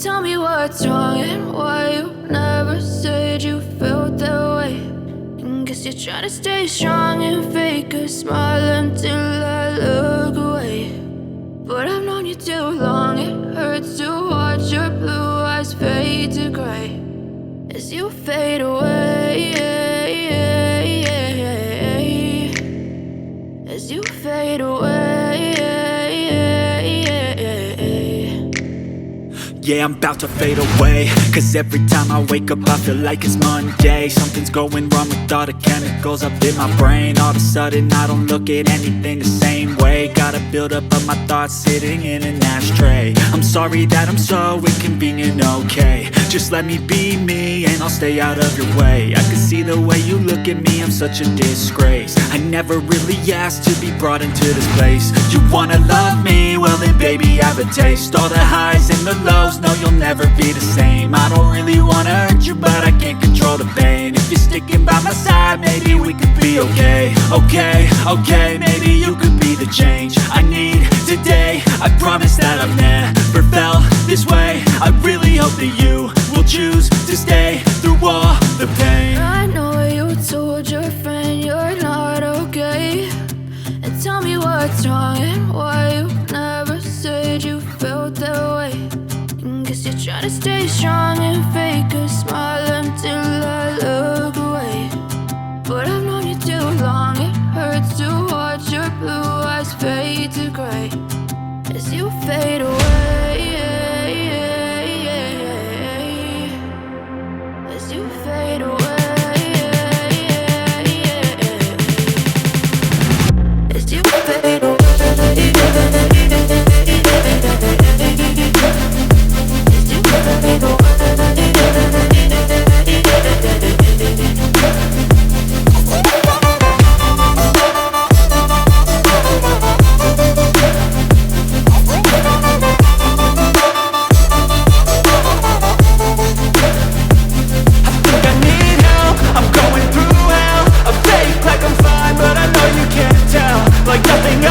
Tell me what's wrong and why you never said you felt that way. And guess you're trying to stay strong and fake a smile until I look away. But I've known you too long, it hurts to watch your blue eyes fade to gray as you fade away, as you fade away. Yeah, I'm about to fade away, cause every time I wake up I feel like it's Monday. Something's going wrong with all the chemicals up in my brain. All of a sudden I don't look at anything the same way. Got a build up of my thoughts sitting in an ashtray. I'm sorry that I'm so inconvenient, okay. Just let me be me and I'll stay out of your way. I can see the way you look at me, I'm such a disgrace. I never really asked to be brought into this place. You wanna love me? Well then baby have a taste. All the highs and the lows, no, you'll never be the same. I don't really wanna hurt you, but I can't control the pain. If you're sticking by my side, maybe we could be okay. Okay, maybe you could be the change I need today. I promise that I've never felt this way. I really hope that you will choose to stay through all the pain. I know you told your friend you're not okay, and tell me what's wrong and why you never said you felt that way. Guess you're trying to stay strong and fake a smile until I look away. But I've known you too long, it hurts to watch your blue eyes fade to gray as you fade away.